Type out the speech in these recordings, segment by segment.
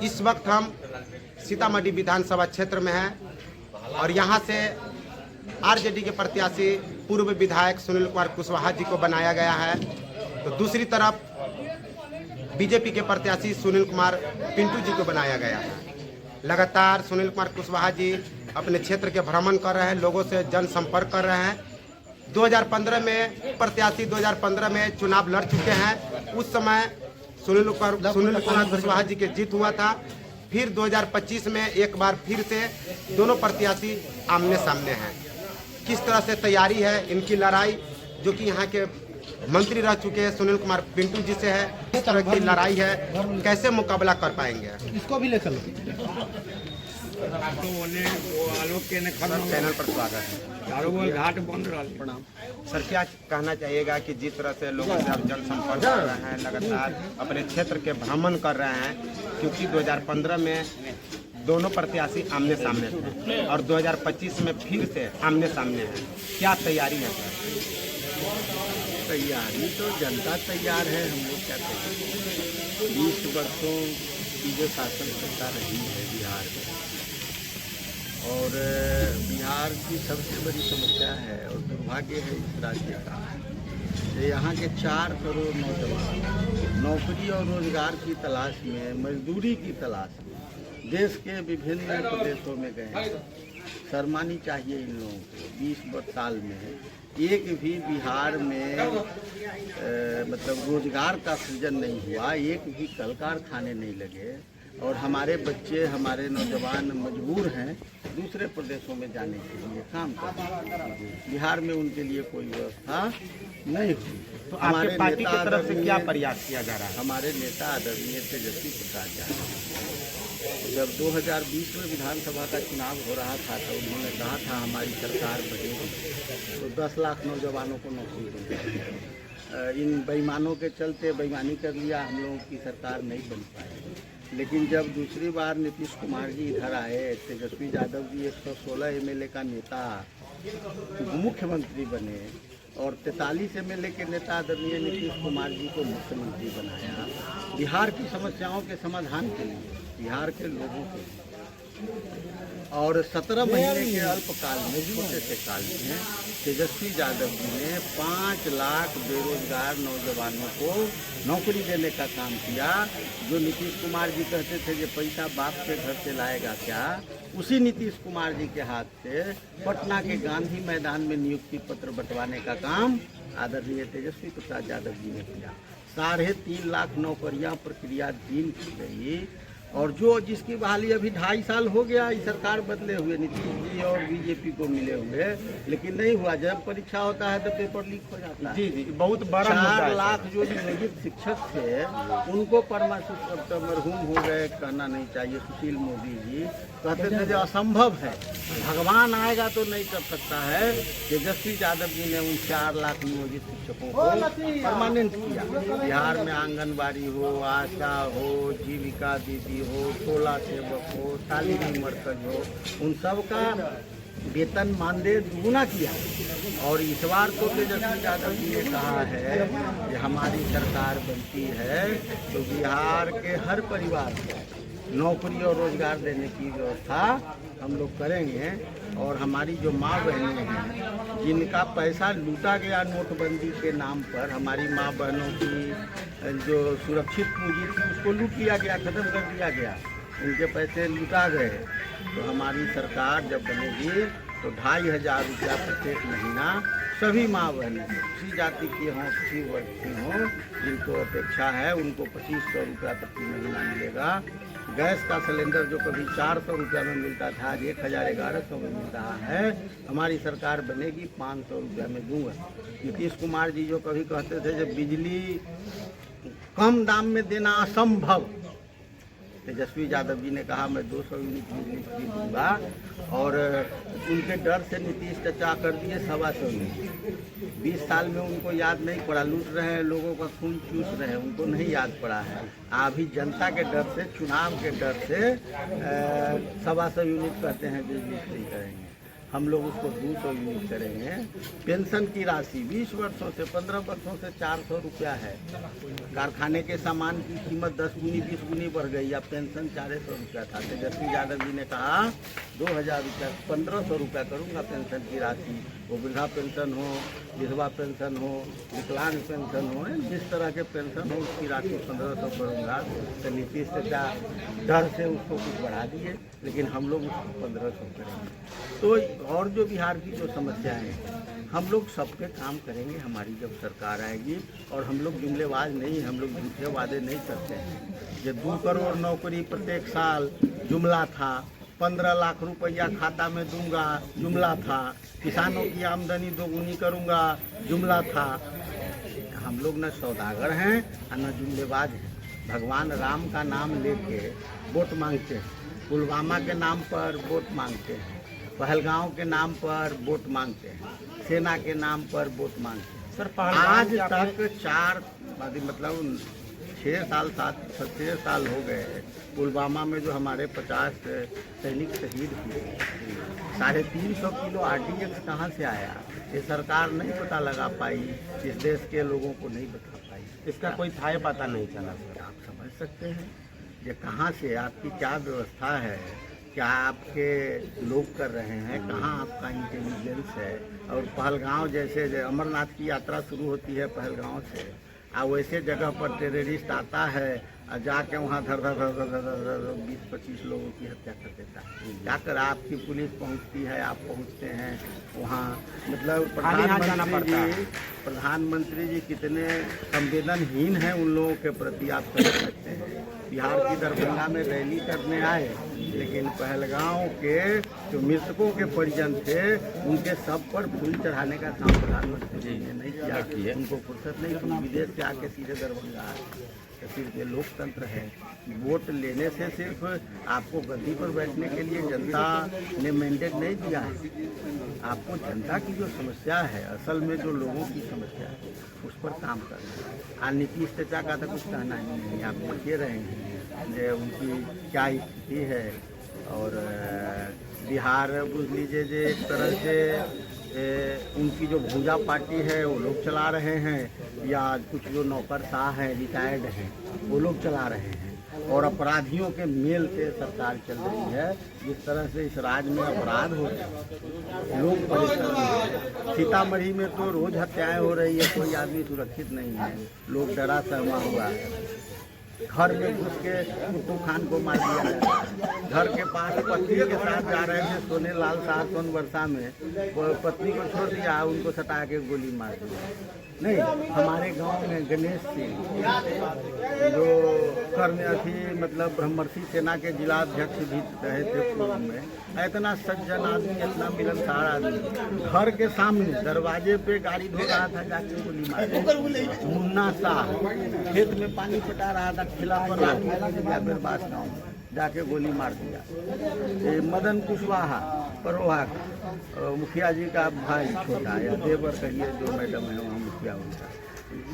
इस वक्त हम सीतामढ़ी विधानसभा क्षेत्र में हैं और यहाँ से आरजेडी के प्रत्याशी पूर्व विधायक सुनील कुमार कुशवाहा जी को बनाया गया है, तो दूसरी तरफ बीजेपी के प्रत्याशी सुनील कुमार पिंटू जी को बनाया गया है। लगातार सुनील कुमार कुशवाहा जी अपने क्षेत्र के भ्रमण कर रहे हैं, लोगों से जनसंपर्क कर रहे हैं। 2015 में प्रत्याशी 2015 में चुनाव लड़ चुके हैं, उस समय सुनील कुमार कुशवाहा जी के जीत हुआ था। फिर 2025 में एक बार फिर से दोनों प्रत्याशी आमने सामने हैं। किस तरह से तैयारी है इनकी लड़ाई, जो कि यहाँ के मंत्री रह चुके हैं सुनील कुमार पिंटू जी से है, किस तरह की लड़ाई है, कैसे मुकाबला कर पाएंगे, इसको भी ले चलो। चैनल पर स्वागत है। घाट बंद रहा। प्रणाम सर, क्या कहना चाहिएगा कि जिस तरह से लोगों से आप जनसंपर्क कर रहे हैं, लगातार अपने क्षेत्र के भ्रमण कर रहे हैं, क्योंकि 2015 में दोनों प्रत्याशी आमने सामने थे और 2025 में फिर से आमने सामने हैं, क्या तैयारी है सर? तैयारी तो जनता तैयार है, हम लोग क्या कहें। 20 वर्षों की जो शासन सत्ता रही है बिहार में, और बिहार की सबसे बड़ी समस्या है और दुर्भाग्य है इस राज्य का, यहाँ के 4 करोड़ नौजवान नौकरी और रोजगार की तलाश में, मजदूरी की तलाश में देश के विभिन्न प्रदेशों में गए। शर्मानी चाहिए इन लोगों को। 20 साल में एक भी बिहार में मतलब रोजगार का सृजन नहीं हुआ, एक भी कल कारखाने नहीं लगे, और हमारे बच्चे, हमारे नौजवान मजबूर हैं दूसरे प्रदेशों में जाने के लिए, काम करने। बिहार में उनके लिए कोई व्यवस्था नहीं हुई। तो हमारे पार्टी की तरफ से क्या प्रयास किया जा रहा है? हमारे नेता आदरणीय तेजस्वी प्रसाद यादव, जब 2020 में विधानसभा का चुनाव हो रहा था तो उन्होंने कहा था हमारी सरकार बनेगी तो 10 लाख नौजवानों को नौकरी देंगे। इन बेईमानों के चलते बेईमानी कर लिया, हम लोगों की सरकार नहीं बन पाई। लेकिन जब दूसरी बार नीतीश कुमार जी इधर आए, तेजस्वी यादव जी 116 एमएलए का नेता मुख्यमंत्री बने और 43 एमएलए के नेता आदरणीय नीतीश कुमार जी को मुख्यमंत्री बनाया, बिहार की समस्याओं के समाधान के लिए, बिहार के लोगों के लिए। और 17 महीने के अल्पकाल में, छोटे से काल में, तेजस्वी यादव जी ने 5 लाख बेरोजगार नौजवानों को नौकरी देने का काम किया। जो नीतीश कुमार जी कहते थे कि पैसा बाप के घर से लाएगा क्या, उसी नीतीश कुमार जी के हाथ से पटना के गांधी मैदान में नियुक्ति पत्र बंटवाने का काम आदरणीय तेजस्वी प्रसाद यादव जी ने किया। 3.5 लाख नौकरियां प्रक्रियाधीन की गई, और जो जिसकी बहाली अभी 2.5 साल हो गया इस सरकार बदले हुए, नीतीश जी और बीजेपी को मिले हुए, लेकिन नहीं हुआ। जब परीक्षा होता है तो पेपर लीक हो जाता है। जी, बहुत बड़ा 4 लाख जो नियोजित शिक्षक थे उनको मरहूम हो गए, कहना नहीं चाहिए। सुशील मोदी जी कहते थे जो असंभव है, भगवान आएगा तो नहीं कर सकता है। तेजस्वी यादव जी ने उन 4 लाख नियोजित शिक्षकों को परमानेंट किया। बिहार में आंगनबाड़ी हो, आशा हो, जीविका दीदी हो, टोला सेवक हो, तालीमी मरकज हो, उन सब का वेतन मानदेय दुगुना किया। और इस बार तो तेजस्वी यादव जी ने कहा है कि हमारी सरकार बनती है तो बिहार के हर परिवार को नौकरी और रोजगार देने की व्यवस्था हम लोग करेंगे। और हमारी जो माँ बहनें हैं जिनका पैसा लूटा गया नोटबंदी के नाम पर, हमारी माँ बहनों की जो सुरक्षित पूंजी थी उसको लूट लिया गया, ख़त्म कर दिया गया, उनके पैसे लूटा गए। तो हमारी सरकार जब बनेगी तो 2,500 रुपया प्रत्येक महीना सभी माँ बहनें, किसी जाति की हों, किसी वर्ग की हों, जिनको अपेक्षा है उनको 2500 रुपया प्रति महीना मिलेगा। गैस का सिलेंडर जो कभी 400 रुपया में मिलता था आज 1,1100 में मिल रहा है। हमारी सरकार बनेगी 500 रुपया में दूंगा। नीतीश कुमार जी जो कभी कहते थे जब बिजली कम दाम में देना असंभव, तेजस्वी यादव जी ने कहा मैं 200 यूनिट बिजली फ्री दूंगा, और उनके डर से नीतीश चाचा कर दिए 125 यूनिट। 20 साल में उनको याद नहीं पड़ा, लूट रहे हैं, लोगों का खून चूस रहे हैं, उनको नहीं याद पड़ा है। अभी जनता के डर से, चुनाव के डर से 125 यूनिट कहते हैं बिजली फ्री करेंगे। हम लोग उसको 200 यूनिट करेंगे। पेंशन की राशि 20 वर्षों से 15 वर्षों से 400 रुपया है। कारखाने के सामान की कीमत 10 गुनी 20 गुनी बढ़ गई। अब पेंशन 400 रुपया था। तेजस्वी यादव जी ने कहा 2000 रुपया 1500 रुपया करूँगा पेंशन की राशि। वो वृद्धा पेंशन हो, विधवा पेंशन हो, विकलांग पेंशन हो, जिस तरह के पेंशन हो उसकी राशि 1500 करूँगा। तो नीतीश चाचा डर से उसको कुछ बढ़ा दिए, लेकिन हम लोग उसको 1500 करेंगे। तो और जो बिहार की जो समस्याएं हैं, हम लोग सब पे काम करेंगे हमारी जब सरकार आएगी। और हम लोग जुमलेबाज नहीं, हम लोग झूठे वादे नहीं करते हैं। ये 2 करोड़ नौकरी प्रत्येक साल जुमला था। 15 लाख रुपया खाता में दूंगा, जुमला था। किसानों की आमदनी दोगुनी करूंगा, जुमला था। हम लोग न सौदागर हैं और न जुमलेबाज हैं। भगवान राम का नाम लेके वोट मांगते हैं, पुलवामा के नाम पर वोट मांगते हैं, पहलगांव के नाम पर वोट मांगते हैं, सेना के नाम पर वोट मांगते हैं। सर आज तक 4 मतलब 6 साल हो गए। पुलवामा में जो हमारे 50 सैनिक शहीद हुए, 350 किलो RDX कहाँ से आया, ये सरकार नहीं पता लगा पाई, इस देश के लोगों को नहीं बता पाई। इसका कोई थाय पता नहीं चला। आप समझ सकते हैं ये कहाँ से, आपकी क्या व्यवस्था है, क्या आपके लोग कर रहे हैं, कहाँ आपका इंटेलिजेंस है। और पहलगांव जैसे अमरनाथ की यात्रा शुरू होती है पहलगांव से, और वैसे जगह पर टेररिस्ट आता है और जाके वहाँ धर 20-25 लोगों की हत्या कर देता है। जाकर आपकी पुलिस पहुँचती है, आप पहुँचते हैं वहाँ। मतलब प्रधानमंत्री जी कितने संवेदनहीन हैं उन लोगों के प्रति, आप समझ सकते हैं। बिहार की दरभंगा में रैली करने आए, लेकिन पहलगांव के जो मृतकों के परिजन थे उनके सब पर फूल चढ़ाने का काम प्रधानमंत्री जी ने नहीं किया। उनको फुर्सत नहीं थी, विदेश से आके सीधे दरभंगा आए। तो सिर्फ ये लोकतंत्र है। वोट लेने से सिर्फ आपको गद्दी पर बैठने के लिए जनता ने मैंडेट नहीं दिया है। आपको जनता की जो समस्या है, असल में जो लोगों की समस्या है, उस पर काम करना है। और नीतीश चाचा का तो कुछ कहना ही नहीं, आप देख रहे हैं जे उनकी क्या स्थिति है। और बिहार बुझ लीजिए जे एक तरह से उनकी जो भूजा पार्टी है वो लोग चला रहे हैं, या कुछ जो नौकरशाह हैं रिटायर्ड हैं वो लोग चला रहे हैं। और अपराधियों के मेल से सरकार चल रही है। जिस तरह से इस राज्य में अपराध हो रहे हैं, लोग परेशान हैं। सीतामढ़ी में तो रोज हत्याएं हो रही है, कोई आदमी सुरक्षित नहीं है, लोग डरा सहमा हुआ है। घर में घुस के कुत्तू खान को मार दिया है। घर के पास पत्नी के साथ जा रहे थे सोने लाल शाह सोनवर्षा में, पत्नी को छोड़ दिया, उनको सटा के गोली मार दिया। नहीं, हमारे गांव में गणेश सिंह जो मतलब ब्रह्मर्षि सेना के जिलाध्यक्ष भी रहे थे पूर्व में, इतना सज्जन आदमी, इतना मिलनसार आदमी, घर के सामने दरवाजे पे गाड़ी धो रहा था, जाके गोली मार। मुन्ना शाह खेत में पानी पटा रहा था, खिला पर बिरबास गाँव में जाके गोली मार दिया। ये मदन कुशवाहा परोहा का मुखिया जी का भाई छोटा या देवर कहिए, जो मैडम है वहाँ मुखिया उनका,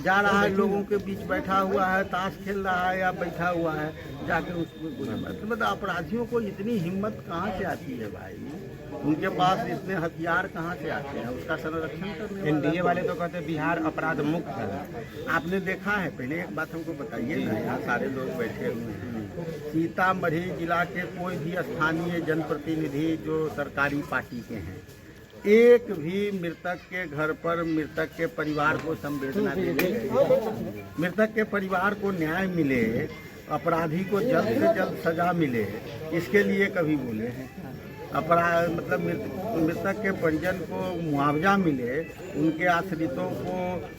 जा रहा है लोगों के बीच बैठा हुआ है, ताश खेल रहा है या बैठा हुआ है, जाके उसमें गोली मार। मतलब अपराधियों को इतनी हिम्मत कहाँ से आती है भाई, उनके पास इतने हथियार कहाँ से आते हैं, उसका संरक्षण करने। एनडीए वाले तो कहते हैं बिहार अपराध मुक्त है। आपने देखा है? पहले एक बात हमको बताइए ना, यहाँ सारे लोग बैठे हुए हैं, सीतामढ़ी जिला के कोई भी स्थानीय जनप्रतिनिधि जो सरकारी पार्टी के हैं, एक भी मृतक के घर पर मृतक के परिवार को संवेदना देने गए, मृतक के परिवार को न्याय मिले, अपराधी को जल्द से जल्द सजा मिले, इसके लिए कभी बोले हैं? अपराध मतलब मृतक के परिजन को मुआवजा मिले, उनके आश्रितों को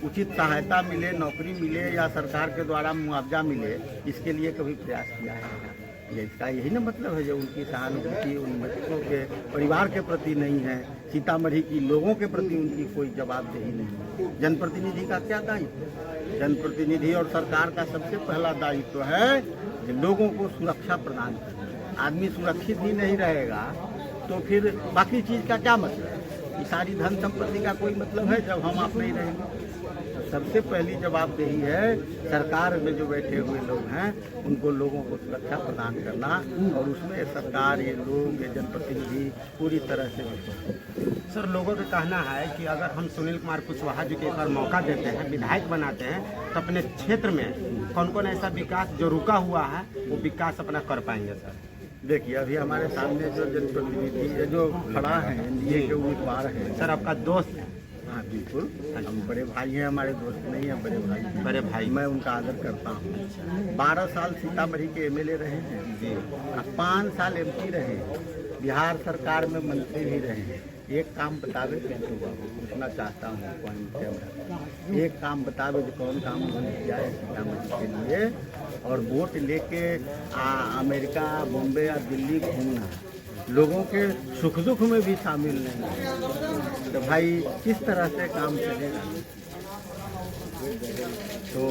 उचित सहायता मिले, नौकरी मिले या सरकार के द्वारा मुआवजा मिले, इसके लिए कभी प्रयास किया है? ये इसका यही ना मतलब है, जो उनकी सहानुभूति उन मृतकों के परिवार के प्रति नहीं है, सीतामढ़ी की लोगों के प्रति उनकी कोई जवाबदेही नहीं है। जनप्रतिनिधि का क्या दायित्व? जनप्रतिनिधि और सरकार का सबसे पहला दायित्व है कि लोगों को सुरक्षा प्रदान करना। आदमी सुरक्षित ही नहीं रहेगा तो फिर बाकी चीज़ का क्या मतलब है? ये सारी धन संपत्ति का कोई मतलब है जब हम आप नहीं रहेंगे? सबसे पहली जवाबदेही है सरकार में जो बैठे हुए लोग हैं उनको लोगों को सुरक्षा प्रदान करना, और उसमें सरकार, ये लोग, ये जनप्रतिनिधि पूरी तरह से सर लोगों का कहना है कि अगर हम सुनील कुमार कुशवाहा जी को एक बार मौका देते हैं, विधायक बनाते हैं, तो अपने क्षेत्र में कौन कौन ऐसा विकास जो रुका हुआ है वो विकास अपना कर पाएंगे सर? देखिए, अभी हमारे सामने जो जनप्रतिनिधि जो खड़ा है एनडीए के उम्मीदवार हैं, सर आपका दोस्त है? हाँ बिल्कुल, हम बड़े भाई हैं, हमारे दोस्त नहीं हैं, बड़े भाई हैं। बड़े भाई, मैं उनका आदर करता हूँ। 12 साल सीतामढ़ी के एमएलए रहे हैं जी, 5 साल एमपी रहे, बिहार सरकार में मंत्री भी रहे। एक काम बतावे पिंटू बाबू, पूछना चाहता हूँ पॉइंट कैमरा, एक काम बतावे जो कौन काम उन्होंने किया है सीतामढ़ी के लिए, और वोट लेके अमेरिका, बॉम्बे या दिल्ली घूमना, लोगों के सुख दुख में भी शामिल नहीं है, तो भाई किस तरह से काम चलेगा? तो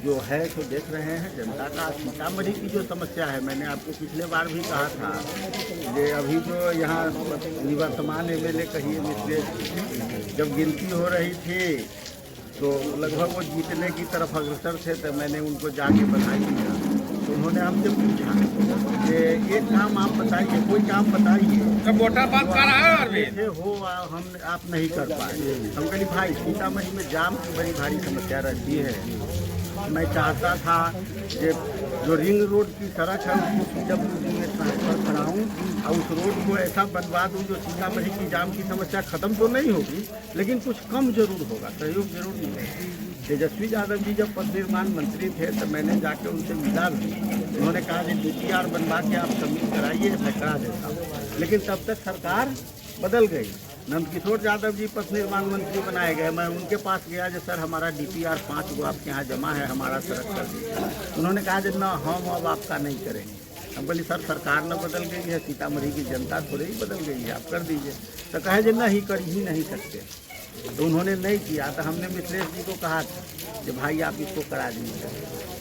जो है तो देख रहे हैं जनता का। सीतामढ़ी की जो समस्या है, मैंने आपको पिछले बार भी कहा था, ये अभी जो यहाँ निवर्तमान एमएलए कहिए मिश्रेश, जब गिनती हो रही थी तो लगभग वो जीतने की तरफ अग्रसर थे, तो मैंने उनको जाके बधाई दिया। तो उन्होंने हमसे पूछा कि एक काम आप बताइए, कोई काम बताइए, वोटर बात कर रहा है जैसे हो हम आप नहीं कर पाए। हम कही भाई सीतामढ़ी में जाम की बड़ी भारी समस्या रहती है, मैं चाहता था कि जो रिंग रोड की सड़क है उसको पीडब्ल्यूडी में ट्रांसफर कराऊं और उस रोड को ऐसा बनवा दूं जो सीतामढ़ी की जाम की समस्या खत्म तो नहीं होगी, लेकिन कुछ कम जरूर होगा, सहयोग जरूर मिलेगा। तेजस्वी यादव जी जब पथ निर्माण मंत्री थे तो मैंने जाके उनसे मिला भी, उन्होंने कहा कि डीपीआर बनवा के आप सबमिट कराइए, मैं करा देता हूँ। लेकिन तब तक सरकार बदल गई, नंदकिशोर यादव जी पथ निर्माण मंत्री बनाए गए। मैं उनके पास गया जो सर हमारा डीपीआर 5 गो आपके यहाँ जमा है, हमारा सड़क कर दीजिए। उन्होंने कहा कि ना हम अब आपका नहीं करेंगे। हम बोली सर सरकार न बदल गई है, सीतामढ़ी की जनता थोड़ी ही बदल गई है, आप कर दीजिए। तो कहे जो नहीं कर ही नहीं सकते, तो उन्होंने नहीं किया। तो हमने मिश्रेश जी को कहा था कि भाई आप इसको करा दीजिए,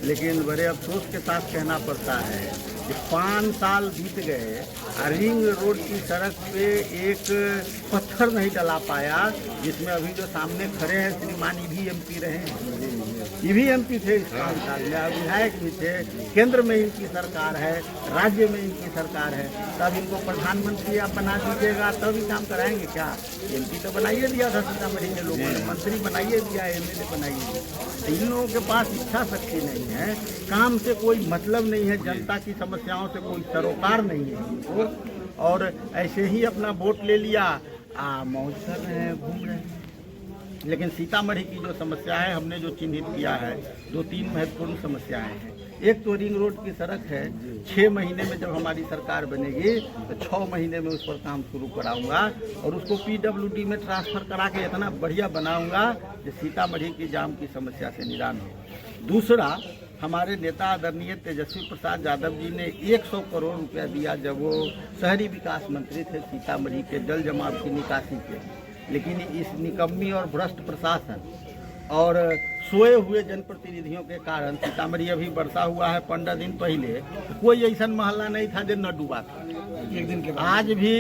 लेकिन बड़े अफसोस के साथ कहना पड़ता है कि 5 साल बीत गए, रिंग रोड की सड़क पे एक पत्थर नहीं डला पाया, जिसमें अभी जो सामने खड़े हैं श्रीमान भी एमपी रहे हैं, ये भी एमपी थे इस 5 साल में, विधायक भी थे, केंद्र में इनकी सरकार है, राज्य में इनकी सरकार है, तब इनको प्रधानमंत्री आप बना दीजिएगा तब ही काम कराएंगे क्या? एमपी तो बनाइए दिया था सीतामढ़ी के लोगों ने, मंत्री बनाइए दिया, एमएलए बनाइए दिया। इन लोगों के पास इच्छा शक्ति नहीं है, काम से कोई मतलब नहीं है, जनता की समस्याओं से कोई सरोकार नहीं है इनको, और ऐसे ही अपना वोट ले लिया, मौज कर रहे हैं, घूम रहे हैं। लेकिन सीतामढ़ी की जो समस्या है, हमने जो चिन्हित किया है, 2-3 महत्वपूर्ण समस्याएं हैं। एक तो रिंग रोड की सड़क है, 6 महीने में जब हमारी सरकार बनेगी तो 6 महीने में उस पर काम शुरू कराऊंगा और उसको पीडब्ल्यूडी में ट्रांसफर करा के इतना बढ़िया बनाऊंगा कि सीतामढ़ी की जाम की समस्या से निदान हो। दूसरा, हमारे नेता आदरणीय तेजस्वी प्रसाद यादव जी ने 100 करोड़ रुपया दिया जब वो शहरी विकास मंत्री थे सीतामढ़ी के जल जमाव की निकासी के, लेकिन इस निकम्मी और भ्रष्ट प्रशासन और सोए हुए जनप्रतिनिधियों के कारण सीतामढ़ी अभी बरसा हुआ है 15 दिन पहले, कोई ऐसा मोहल्ला नहीं था जो न डूबा था। एक दिन के आज भी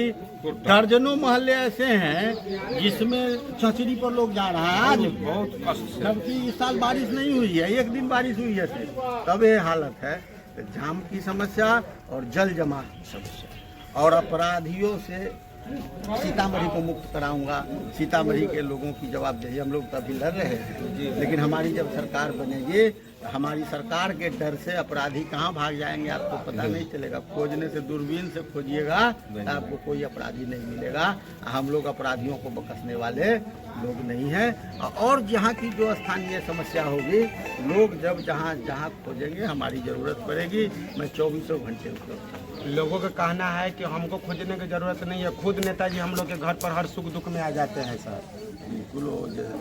दर्जनों मोहल्ले ऐसे हैं जिसमें चचरी पर लोग जा रहा है, आज बहुत कष्ट, जबकि इस साल बारिश नहीं हुई है, एक दिन बारिश हुई है सिर्फ, तब ये हालत है। तो जाम की समस्या और जल जमा की समस्या और अपराधियों से सीतामढ़ी को मुक्त कराऊंगा। सीतामढ़ी के लोगों की जवाबदेही, हम लोग तो अभी लड़ रहे हैं, लेकिन हमारी जब सरकार बनेगी तो हमारी सरकार के डर से अपराधी कहाँ भाग जाएंगे आपको पता नहीं चलेगा। खोजने से, दूरबीन से खोजिएगा तो आपको कोई अपराधी नहीं मिलेगा। हम लोग अपराधियों को बख्शने वाले लोग नहीं हैं। और जहाँ की जो स्थानीय समस्या होगी, लोग जब जहाँ खोजेंगे, हमारी ज़रूरत पड़ेगी, मैं 24 घंटे उपलब्ध हूँ। लोगों का कहना है कि हमको खोजने की जरूरत नहीं है, खुद नेताजी हम लोग के घर पर हर सुख दुख में आ जाते हैं सर। बिल्कुल,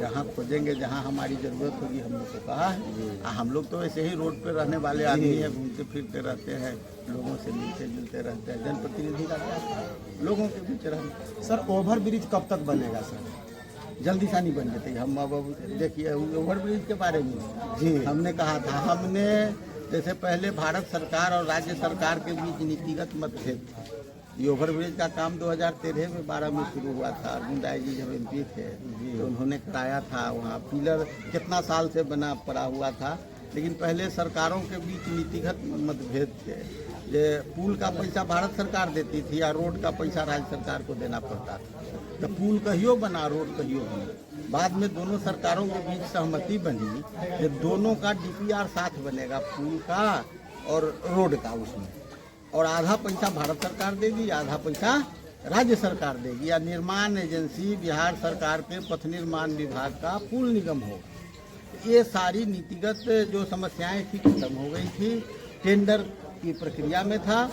जहाँ खोजेंगे, जहाँ हमारी ज़रूरत होगी, हम लोग को कहा है। हम लोग तो ऐसे ही रोड पे रहने वाले आदमी हैं, घूमते फिरते रहते हैं, लोगों से मिलते जुलते रहते हैं। जनप्रतिनिधि का क्या, लोगों के बीच रहते। सर ओवर ब्रिज कब तक बनेगा सर? जल्दी सा नहीं बन जाते। हम अब देखिए ओवर ब्रिज के बारे में जी हमने कहा था, हमने जैसे पहले भारत सरकार और राज्य सरकार के बीच नीतिगत मतभेद थे, ये ओवरब्रिज का काम 2013 में 12 में शुरू हुआ था। अर्जुन राय जी जब MP थे तो उन्होंने कराया था। वहाँ पिलर कितना साल से बना पड़ा हुआ था, लेकिन पहले सरकारों के बीच नीतिगत मतभेद थे। ये पुल का पैसा भारत सरकार देती थी या रोड का पैसा राज्य सरकार को देना पड़ता था। तो पुल कहियो बना, रोड कहियो बना। बाद में दोनों सरकारों के बीच सहमति बनी कि दोनों का DPR साथ बनेगा, पुल का और रोड का उसमें, और आधा पैसा भारत सरकार देगी, आधा पैसा राज्य सरकार देगी, या निर्माण एजेंसी बिहार सरकार के पथ निर्माण विभाग का पुल निगम होगा। ये सारी नीतिगत जो समस्याएं थी खत्म हो गई थी। टेंडर की प्रक्रिया में था,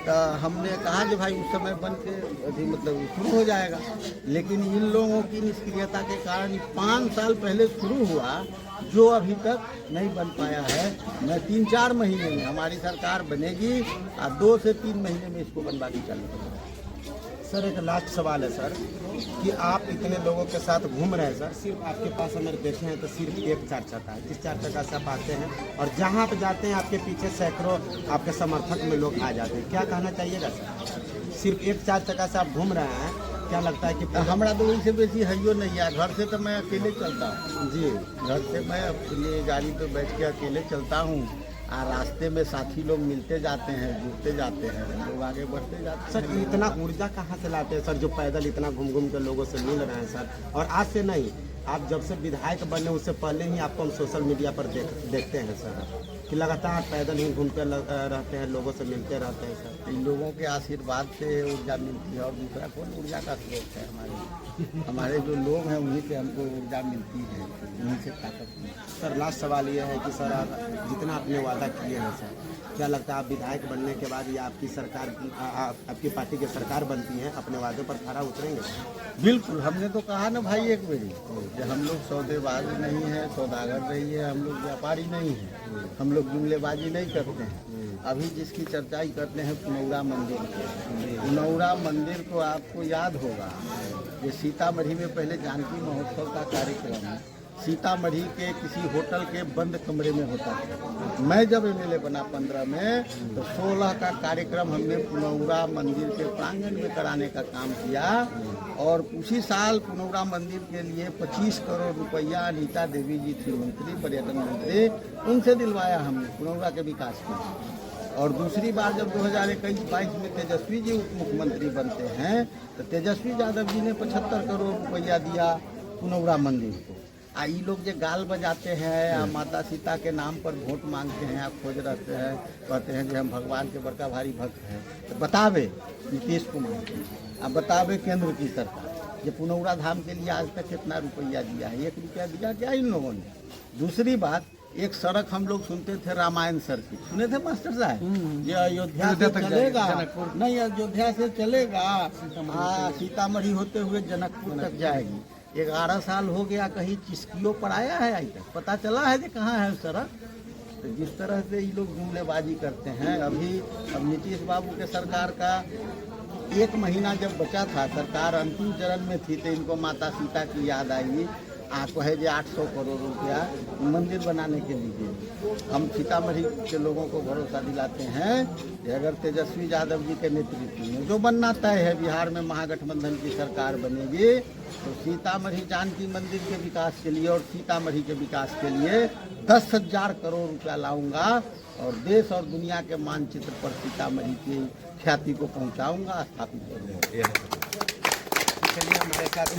तो हमने कहा कि भाई उस समय बन के अभी मतलब शुरू हो जाएगा, लेकिन इन लोगों की निष्क्रियता के कारण 5 साल पहले शुरू हुआ, जो अभी तक नहीं बन पाया है। मैं 3-4 महीने में, हमारी सरकार बनेगी और 2 से 3 महीने में इसको बनवा के चालू करेंगे। सर एक लास्ट सवाल है सर, कि आप इतने लोगों के साथ घूम रहे हैं सर, सिर्फ आपके पास अगर देखे हैं तो सिर्फ एक 4 चक्का है, जिस 4 चक्का से आप आते हैं और जहाँ पे जाते हैं आपके पीछे सैकड़ों आपके समर्थक में लोग आ जाते हैं, क्या कहना चाहिएगा सर? सिर्फ एक 4 चक्का से आप घूम रहे हैं, क्या लगता है कि हमारा तो वही से बेसी हइयो नहीं है। घर से तो मैं अकेले चलता हूँ जी, घर से मैं अपनी गाड़ी पे बैठ के अकेले चलता हूँ, और रास्ते में साथी लोग मिलते जाते हैं, जुड़ते जाते हैं, लोग आगे बढ़ते जाते हैं। सर इतना ऊर्जा कहाँ से लाते हैं सर, जो पैदल इतना घूम घूम के लोगों से मिल रहे हैं सर? और आज से नहीं, आप जब से विधायक बने उससे पहले ही आपको हम सोशल मीडिया पर देखते हैं सर, कि लगातार पैदल ही घूमते रहते हैं, लोगों से मिलते रहते हैं सर। इन लोगों के आशीर्वाद से ऊर्जा मिलती है, और दूसरा कौन ऊर्जा का स्रोत है? हमारे जो लोग हैं उन्हीं से हमको ऊर्जा मिलती है, उन्हीं से ताकत मिलती है। सर लास्ट सवाल ये है कि सर आप जितना आपने वादा किए हैं सर, क्या लगता है आप विधायक बनने के बाद या आपकी सरकार आपकी पार्टी की सरकार बनती है, अपने वादे पर खरा उतरेंगे? बिल्कुल, हमने तो कहा ना भाई एक बारी कि हम लोग सौदेबाज नहीं है, सौदागर नहीं है, हम लोग व्यापारी नहीं है, हम लोग जुमलेबाजी नहीं करते हैं। अभी जिसकी चर्चा ही करते हैं पुनौरा मंदिर की। पुनौरा मंदिर को आपको याद होगा, ये सीतामढ़ी में पहले जानकी महोत्सव का कार्यक्रम सीतामढ़ी के किसी होटल के बंद कमरे में होता था। मैं जब MLA बना 15 में, तो 16 का कार्यक्रम हमने पुनौरा मंदिर के प्रांगण में कराने का काम किया, और उसी साल पुनौरा मंदिर के लिए 25 करोड़ रुपया अनीता देवी जी थी मंत्री, पर्यटन मंत्री, उनसे दिलवाया हमने पुनौरा के विकास में। और दूसरी बार जब 2021-22 में तेजस्वी जी उप मुख्यमंत्री बनते हैं, तो तेजस्वी यादव जी ने 75 करोड़ रुपया दिया पुनौरा मंदिर को। ये लोग जो गाल बजाते हैं, माता सीता के नाम पर वोट मांगते हैं, आप खोज रहते हैं, कहते हैं कि हम भगवान के बड़का भारी भक्त हैं, तो बतावे नीतीश कुमार, अब बतावे केंद्र की सरकार ये पुनौरा धाम के लिए आज तक कितना रुपया दिया है? 1 रुपया दिया क्या इन लोगों ने? दूसरी बात, एक सड़क हम लोग सुनते थे रामायण सर्किट, सुने थे मास्टर साहब? ये अयोध्या से चलेगा, नहीं अयोध्या से चलेगा, सीतामढ़ी होते हुए जनकपुर तक जाएगी। 11 साल हो गया, कहीं चिस्कियों पर आया है अभी तक? पता चला है कि कहाँ है सड़क? तो जिस तरह से ये लोग जुमलेबाजी करते हैं, अब नीतीश बाबू के सरकार का 1 महीना जब बचा था, सरकार अंतिम चरण में थी, तो इनको माता सीता की याद आई। आपको है जो 800 करोड़ रुपया मंदिर बनाने के लिए। हम सीतामढ़ी के लोगों को भरोसा दिलाते हैं कि अगर तेजस्वी यादव जी के नेतृत्व में जो बनना तय है, बिहार में महागठबंधन की सरकार बनेगी, तो सीतामढ़ी जानकी मंदिर के विकास के लिए और सीतामढ़ी के विकास के लिए 10,000 करोड़ रुपया लाऊंगा, और देश और दुनिया के मानचित्र पर सीतामढ़ी की ख्याति को पहुंचाऊंगा, स्थापित करूँगा। चलिए हमारे साथ